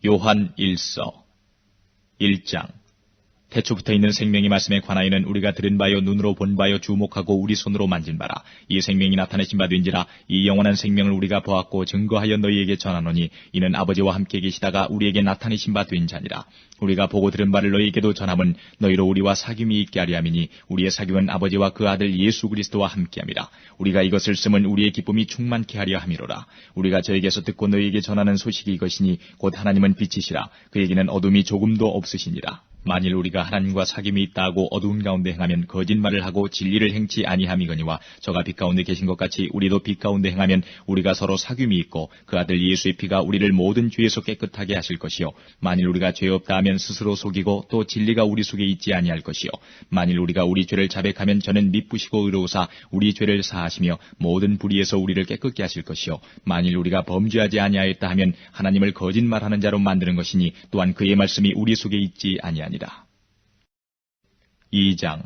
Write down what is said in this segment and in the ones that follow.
요한 1서 1장. 태초부터 있는 생명이 말씀에 관하여는 우리가 들은 바요 눈으로 본 바요 주목하고 우리 손으로 만진 바라. 이 생명이 나타내신 바 된지라. 이 영원한 생명을 우리가 보았고 증거하여 너희에게 전하노니 이는 아버지와 함께 계시다가 우리에게 나타내신 바 된 자니라. 우리가 보고 들은 바를 너희에게도 전함은 너희로 우리와 사귐이 있게 하려 함이니 우리의 사귐은 아버지와 그 아들 예수 그리스도와 함께함이라. 우리가 이것을 쓰면 우리의 기쁨이 충만케 하려 함이로라. 우리가 저에게서 듣고 너희에게 전하는 소식이 이것이니 곧 하나님은 빛이시라. 그에게는 어둠이 조금도 없으시니라. 만일 우리가 하나님과 사귐이 있다 하고 어두운 가운데 행하면 거짓말을 하고 진리를 행치 아니함이거니와 저가 빛 가운데 계신 것 같이 우리도 빛 가운데 행하면 우리가 서로 사귐이 있고 그 아들 예수의 피가 우리를 모든 죄에서 깨끗하게 하실 것이요 만일 우리가 죄 없다 하면 스스로 속이고 또 진리가 우리 속에 있지 아니할 것이요 만일 우리가 우리 죄를 자백하면 저는 미쁘시고 의로우사 우리 죄를 사하시며 모든 불의에서 우리를 깨끗게 하실 것이요 만일 우리가 범죄하지 아니하였다 하면 하나님을 거짓말하는 자로 만드는 것이니 또한 그의 말씀이 우리 속에 있지 아니하니라. 2장.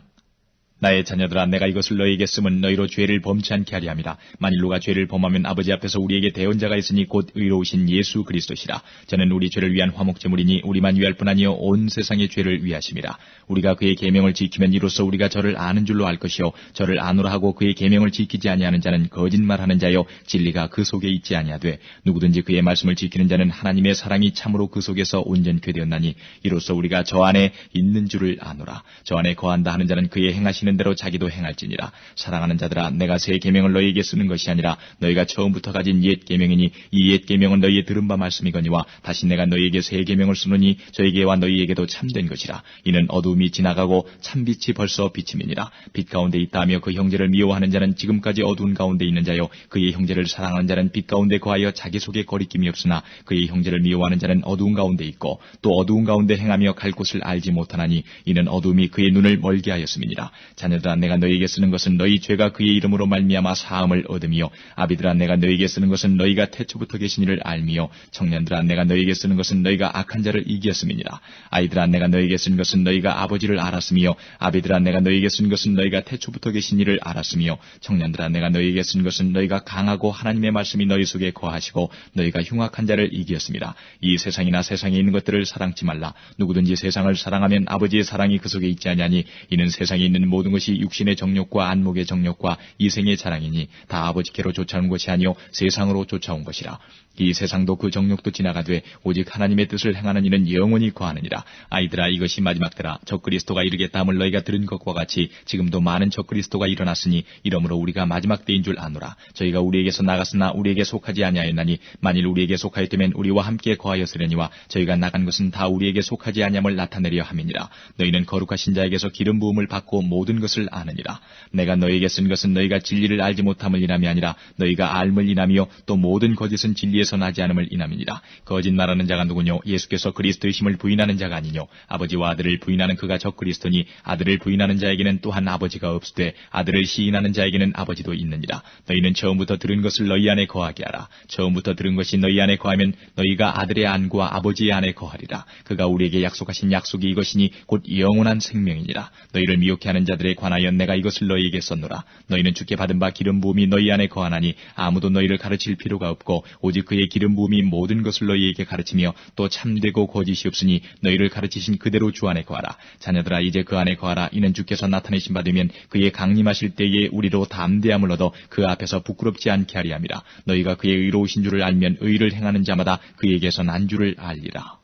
나의 자녀들아 내가 이것을 너희에게 쓰면 너희로 죄를 범치 않게 하려 함이라. 만일 누가 죄를 범하면 아버지 앞에서 우리에게 대언자가 있으니 곧 의로우신 예수 그리스도시라. 저는 우리 죄를 위한 화목제물이니 우리만 위할 뿐 아니요 온 세상의 죄를 위하심이라. 우리가 그의 계명을 지키면 이로써 우리가 저를 아는 줄로 알 것이요 저를 아노라 하고 그의 계명을 지키지 아니하는 자는 거짓말하는 자요 진리가 그 속에 있지 아니하되 누구든지 그의 말씀을 지키는 자는 하나님의 사랑이 참으로 그 속에서 온전케 되었나니 이로써 우리가 저 안에 있는 줄을 아노라. 저 안에 거한다 하는 자는 그의 행하시는 대로 자기도 행할지니라. 사랑하는 자들아 내가 새 계명을 너희에게 쓰는 것이 아니라 너희가 처음부터 가진 옛 계명이니 이 옛 계명은 너희의 들은 바 말씀이거니와 다시 내가 너희에게 새 계명을 쓰노니 저에게와 너희에게도 참된 것이라. 이는 어두움이 지나가고 참빛이 벌써 비침이니라. 빛 가운데 있다 하며 그 형제를 미워하는 자는 지금까지 어두운 가운데 있는 자요 그의 형제를 사랑하는 자는 빛 가운데 거하여 자기 속에 거리낌이 없으나 그의 형제를 미워하는 자는 어두운 가운데 있고 또 어두운 가운데 행하며 갈 곳을 알지 못하나니 이는 어두움이 그의 눈을 멀게 하였음이니라. 자녀들아 내가 너희에게 쓰는 것은 너희 죄가 그의 이름으로 말미암아 사함을 얻음이요 아비들아 내가 너희에게 쓰는 것은 너희가 태초부터 계신 이를 알미요 청년들아 내가 너희에게 쓰는 것은 너희가 악한 자를 이겼음이니라. 아이들아 내가 너희에게 쓰는 것은 너희가 아버지를 알았으며 아비들아 내가 너희에게 쓰는 것은 너희가 태초부터 계신 이를 알았으며 청년들아 내가 너희에게 쓰는 것은 너희가 강하고 하나님의 말씀이 너희 속에 거하시고 너희가 흉악한 자를 이겼습니다. 이 세상이나 세상에 있는 것들을 사랑치 말라. 누구든지 세상을 사랑하면 아버지의 사랑이 그 속에 있지 아니하니 이는 세상에 있는 모든 것이 육신의 정욕과 안목의 정욕과 이생의 자랑이니 다 아버지께로 쫓아온 것이 아니요 세상으로 쫓아온 것이라. 이 세상도 그 정욕도 지나가되 오직 하나님의 뜻을 행하는 이는 영원히 거하느니라. 아이들아 이것이 마지막 때라. 적그리스도가 이르겠다 함을 너희가 들은 것과 같이 지금도 많은 적그리스도가 일어났으니 이러므로 우리가 마지막 때인 줄 아노라. 저희가 우리에게서 나갔으나 우리에게 속하지 아니하였나니 만일 우리에게 속하였다면 우리와 함께 거하였으려니와 저희가 나간 것은 다 우리에게 속하지 아니함을 나타내려 함이니라. 너희는 거룩하신 자에게서 기름 부음을 받고 모든 것을 아느니라. 내가 너희에게 쓴 것은 너희가 진리를 알지 못함을 인함이 아니라 너희가 알을 인함이요 또 모든 거짓은 진리에서 나지 않음을 인함이니라. 거짓말하는 자가 누구뇨? 예수께서 그리스도의 심을 부인하는 자가 아니뇨? 아버지와 아들을 부인하는 그가 적그리스도니 아들을 부인하는 자에게는 또한 아버지가 없으되 아들을 시인하는 자에게는 아버지도 있느니라. 너희는 처음부터 들은 것을 너희 안에 거하게 하라. 처음부터 들은 것이 너희 안에 거하면 너희가 아들의 안과 아버지의 안에 거하리라. 그가 우리에게 약속하신 약속이 이것이니 곧 영원한 생명이니라. 너희를 미혹해 하는 자들에 관하여 내가 이것을 너희에게 썼노라. 너희는 주께 받은 바 기름 부음이 너희 안에 거하나니 아무도 너희를 가르칠 필요가 없고 오직 그의 기름 부음이 모든 것을 너희에게 가르치며 또 참되고 거짓이 없으니 너희를 가르치신 그대로 주 안에 거하라. 자녀들아 이제 그 안에 거하라. 이는 주께서 나타내신 바 되면 그의 강림하실 때에 우리로 담대함을 얻어 그 앞에서 부끄럽지 않게 하리 함이라. 너희가 그의 의로우신 줄을 알면 의를 행하는 자마다 그에게서 난 줄을 알리라.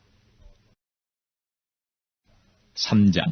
3장.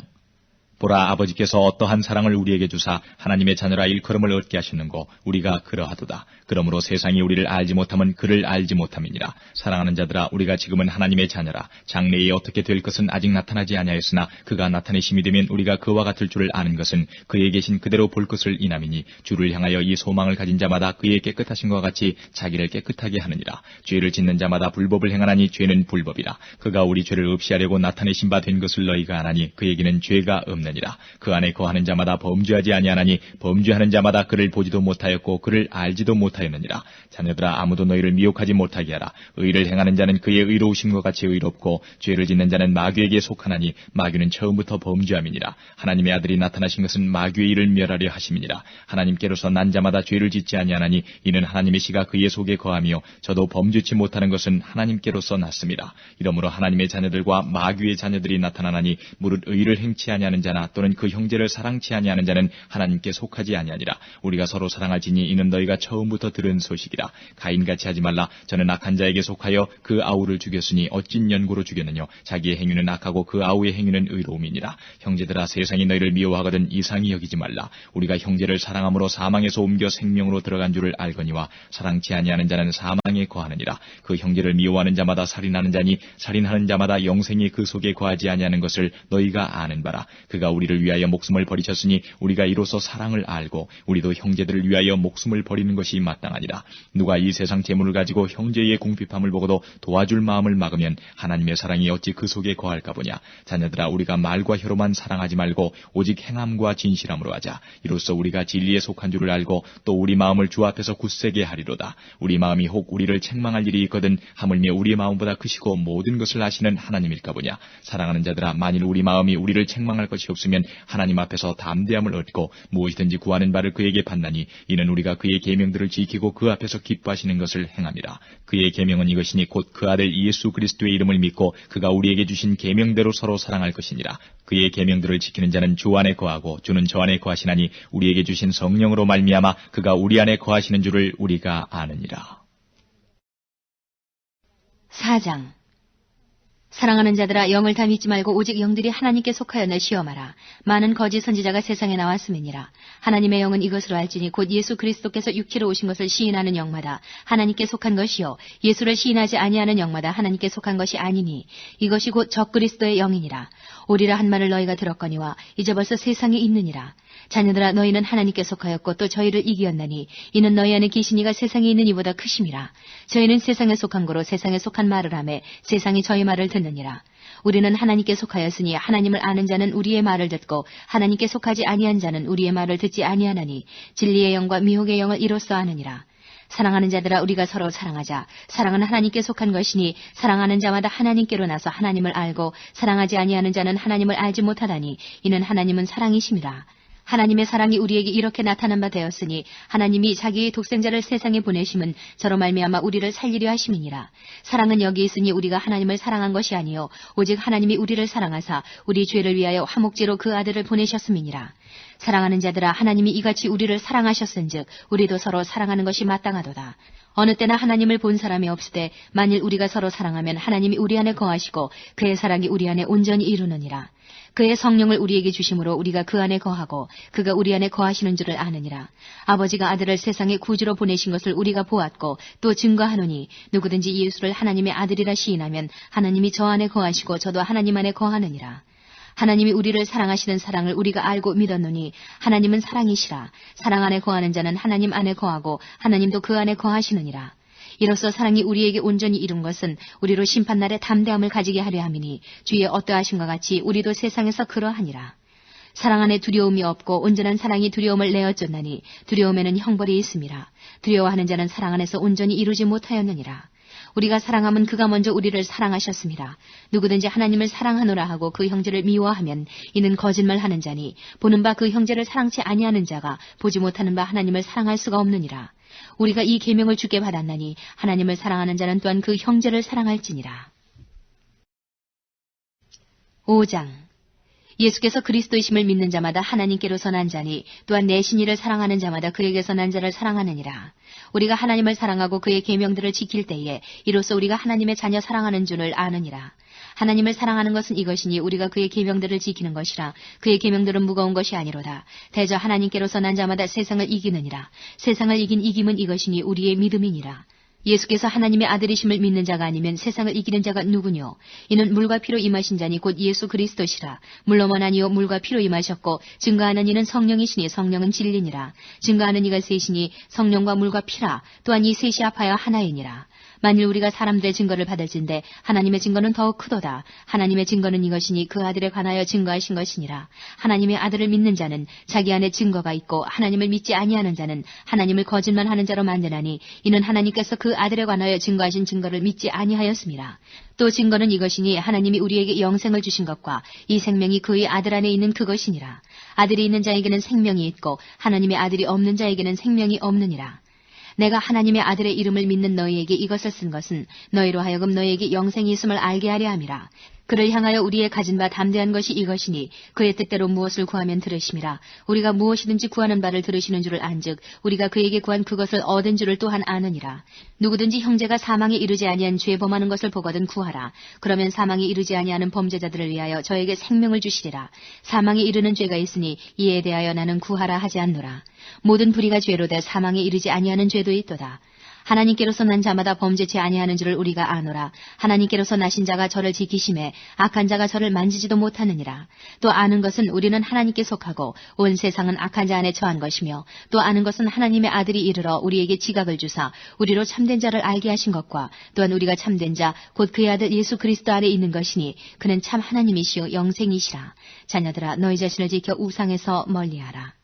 보라 아버지께서 어떠한 사랑을 우리에게 주사 하나님의 자녀라 일컬음을 얻게 하시는고 우리가 그러하도다. 그러므로 세상이 우리를 알지 못함은 그를 알지 못함이니라. 사랑하는 자들아 우리가 지금은 하나님의 자녀라. 장래에 어떻게 될 것은 아직 나타나지 아니하였으나 그가 나타내심이 되면 우리가 그와 같을 줄을 아는 것은 그에 계신 그대로 볼 것을 인함이니 주를 향하여 이 소망을 가진 자마다 그의 깨끗하신 것과 같이 자기를 깨끗하게 하느니라. 죄를 짓는 자마다 불법을 행하나니 죄는 불법이라. 그가 우리 죄를 없이하려고 나타내신 바 된 것을 너희가 아나니 그에게는 죄가 없느니라. 아니하느니라. 그 안에 거하는 자마다 범죄하지 아니하나니 범죄하는 자마다 그를 보지도 못하였고 그를 알지도 못하였느니라. 자녀들아 아무도 너희를 미혹하지 못하게 하라. 의를 행하는 자는 그의 의로우심과 같이 의롭고 죄를 짓는 자는 마귀에게 속하나니 마귀는 처음부터 범죄함이니라. 하나님의 아들이 나타나신 것은 마귀의 일을 멸하려 하심이니라. 하나님께로서 난 자마다 죄를 짓지 아니하나니 이는 하나님의 씨가 그의 속에 거하며 저도 범죄치 못하는 것은 하나님께로서 났습니다. 이러므로 하나님의 자녀들과 마귀의 자녀들이 나타나나니 무릇 의를 행치 아니하는 자나 또는 그 형제를 사랑치 아니하는 자는 하나님께 속하지 아니하니라. 우리가 서로 사랑할지니 이는 너희가 처음부터 들은 소식이라. 가인같이 하지 말라. 저는 악한 자에게 속하여 그 아우를 죽였으니 어찐 연고로 죽였느냐. 자기의 행위는 악하고 그 아우의 행위는 의로움이니라. 형제들아 세상이 너희를 미워하거든 이상히 여기지 말라. 우리가 형제를 사랑함으로 사망에서 옮겨 생명으로 들어간 줄을 알거니와 사랑치 아니하는 자는 사망에 거하느니라. 그 형제를 미워하는 자마다 살인하는 자니 살인하는 자마다 영생이 그 속에 거하지 아니하는 것을 너희가 아는 바라. 그가 우리를 위하여 목숨을 버리셨으니 우리가 이로써 사랑을 알고 우리도 형제들을 위하여 목숨을 버리는 것이 마땅하니라. 누가 이 세상 재물을 가지고 형제의 궁핍함을 보고도 도와줄 마음을 막으면 하나님의 사랑이 어찌 그 속에 거할까 보냐. 자녀들아 우리가 말과 혀로만 사랑하지 말고 오직 행함과 진실함으로 하자. 이로써 우리가 진리에 속한 줄을 알고 또 우리 마음을 주 앞에서 굳세게 하리로다. 우리 마음이 혹 우리를 책망할 일이 있거든 하물며 우리의 마음보다 크시고 모든 것을 아시는 하나님일까 보냐. 사랑하는 자들아 만일 우리 마음이 우리를 책망할 것이 없으면 하나님 앞에서 담대함을 얻고 무엇이든지 구하는 바를 그에게 받나니 이는 우리가 그의 계명들을 지키고 그 앞에서 기뻐하시는 것을 행함이라. 그의 계명은 이것이니 곧 그 아들 예수 그리스도의 이름을 믿고 그가 우리에게 주신 계명대로 서로 사랑할 것이니라. 그의 계명들을 지키는 자는 주 안에 거하고 주는 저 안에 거하시나니 우리에게 주신 성령으로 말미암아 그가 우리 안에 거하시는 줄을 우리가 아느니라. 4장. 사랑하는 자들아 영을 다 믿지 말고 오직 영들이 하나님께 속하였나 시험하라. 많은 거짓 선지자가 세상에 나왔음이니라. 하나님의 영은 이것으로 알지니 곧 예수 그리스도께서 육체로 오신 것을 시인하는 영마다 하나님께 속한 것이요 예수를 시인하지 아니하는 영마다 하나님께 속한 것이 아니니 이것이 곧 적그리스도의 영이니라. 오리라 한 말을 너희가 들었거니와 이제 벌써 세상에 있느니라. 자녀들아 너희는 하나님께 속하였고 또 저희를 이기었나니 이는 너희 안에 계신 이가 세상에 있는 이보다 크심이라. 저희는 세상에 속한 거로 세상에 속한 말을 하며 세상이 저희 말을 듣느니라. 우리는 하나님께 속하였으니 하나님을 아는 자는 우리의 말을 듣고 하나님께 속하지 아니한 자는 우리의 말을 듣지 아니하나니 진리의 영과 미혹의 영을 이로써 아느니라. 사랑하는 자들아 우리가 서로 사랑하자. 사랑은 하나님께 속한 것이니 사랑하는 자마다 하나님께로 나서 하나님을 알고 사랑하지 아니하는 자는 하나님을 알지 못하다니 이는 하나님은 사랑이심이라. 하나님의 사랑이 우리에게 이렇게 나타난 바 되었으니 하나님이 자기의 독생자를 세상에 보내심은 저로 말미암아 우리를 살리려 하심이니라. 사랑은 여기 있으니 우리가 하나님을 사랑한 것이 아니요 오직 하나님이 우리를 사랑하사 우리 죄를 위하여 화목제로 그 아들을 보내셨음이니라. 사랑하는 자들아 하나님이 이같이 우리를 사랑하셨은즉 우리도 서로 사랑하는 것이 마땅하도다. 어느 때나 하나님을 본 사람이 없으되 만일 우리가 서로 사랑하면 하나님이 우리 안에 거하시고 그의 사랑이 우리 안에 온전히 이루느니라. 그의 성령을 우리에게 주심으로 우리가 그 안에 거하고 그가 우리 안에 거하시는 줄을 아느니라. 아버지가 아들을 세상에 구주로 보내신 것을 우리가 보았고 또 증거하노니 누구든지 예수를 하나님의 아들이라 시인하면 하나님이 저 안에 거하시고 저도 하나님 안에 거하느니라. 하나님이 우리를 사랑하시는 사랑을 우리가 알고 믿었노니 하나님은 사랑이시라. 사랑 안에 거하는 자는 하나님 안에 거하고 하나님도 그 안에 거하시느니라. 이로써 사랑이 우리에게 온전히 이룬 것은 우리로 심판날에 담대함을 가지게 하려 함이니 주의 어떠하심과 같이 우리도 세상에서 그러하니라. 사랑 안에 두려움이 없고 온전한 사랑이 두려움을 내어쫓나니 두려움에는 형벌이 있음이라. 두려워하는 자는 사랑 안에서 온전히 이루지 못하였느니라. 우리가 사랑함은 그가 먼저 우리를 사랑하셨습니다. 누구든지 하나님을 사랑하노라 하고 그 형제를 미워하면 이는 거짓말하는 자니 보는 바 그 형제를 사랑치 아니하는 자가 보지 못하는 바 하나님을 사랑할 수가 없느니라. 우리가 이 계명을 주께 받았나니 하나님을 사랑하는 자는 또한 그 형제를 사랑할지니라. 5장. 예수께서 그리스도이심을 믿는 자마다 하나님께로서 난 자니 또한 내신 이를 사랑하는 자마다 그에게서 난 자를 사랑하느니라. 우리가 하나님을 사랑하고 그의 계명들을 지킬 때에 이로써 우리가 하나님의 자녀 사랑하는 줄을 아느니라. 하나님을 사랑하는 것은 이것이니 우리가 그의 계명들을 지키는 것이라. 그의 계명들은 무거운 것이 아니로다. 대저 하나님께로서 난 자마다 세상을 이기느니라. 세상을 이긴 이김은 이것이니 우리의 믿음이니라. 예수께서 하나님의 아들이심을 믿는 자가 아니면 세상을 이기는 자가 누구뇨? 이는 물과 피로 임하신 자니 곧 예수 그리스도시라. 물로만 아니요 물과 피로 임하셨고 증거하는 이는 성령이시니 성령은 진리니라. 증거하는 이가 셋이니 성령과 물과 피라. 또한 이 셋이 합하여 하나이니라. 만일 우리가 사람들의 증거를 받을진대 하나님의 증거는 더욱 크도다. 하나님의 증거는 이것이니 그 아들에 관하여 증거하신 것이니라. 하나님의 아들을 믿는 자는 자기 안에 증거가 있고 하나님을 믿지 아니하는 자는 하나님을 거짓말하는 자로 만드나니 이는 하나님께서 그 아들에 관하여 증거하신 증거를 믿지 아니하였습니다. 또 증거는 이것이니 하나님이 우리에게 영생을 주신 것과 이 생명이 그의 아들 안에 있는 그것이니라. 아들이 있는 자에게는 생명이 있고 하나님의 아들이 없는 자에게는 생명이 없느니라. 내가 하나님의 아들의 이름을 믿는 너희에게 이것을 쓴 것은 너희로 하여금 너희에게 영생이 있음을 알게 하려 함이라. 그를 향하여 우리의 가진 바 담대한 것이 이것이니 그의 뜻대로 무엇을 구하면 들으심이라. 우리가 무엇이든지 구하는 바를 들으시는 줄을 안즉 우리가 그에게 구한 그것을 얻은 줄을 또한 아느니라. 누구든지 형제가 사망에 이르지 아니한 죄 범하는 것을 보거든 구하라. 그러면 사망에 이르지 아니하는 범죄자들을 위하여 저에게 생명을 주시리라. 사망에 이르는 죄가 있으니 이에 대하여 나는 구하라 하지 않노라. 모든 불의가 죄로되 사망에 이르지 아니하는 죄도 있도다. 하나님께로서 난 자마다 범죄치 아니하는 줄을 우리가 아노라. 하나님께로서 나신 자가 저를 지키심에 악한 자가 저를 만지지도 못하느니라. 또 아는 것은 우리는 하나님께 속하고 온 세상은 악한 자 안에 처한 것이며 또 아는 것은 하나님의 아들이 이르러 우리에게 지각을 주사 우리로 참된 자를 알게 하신 것과 또한 우리가 참된 자 곧 그의 아들 예수 그리스도 안에 있는 것이니 그는 참 하나님이시요 영생이시라. 자녀들아 너희 자신을 지켜 우상에서 멀리하라.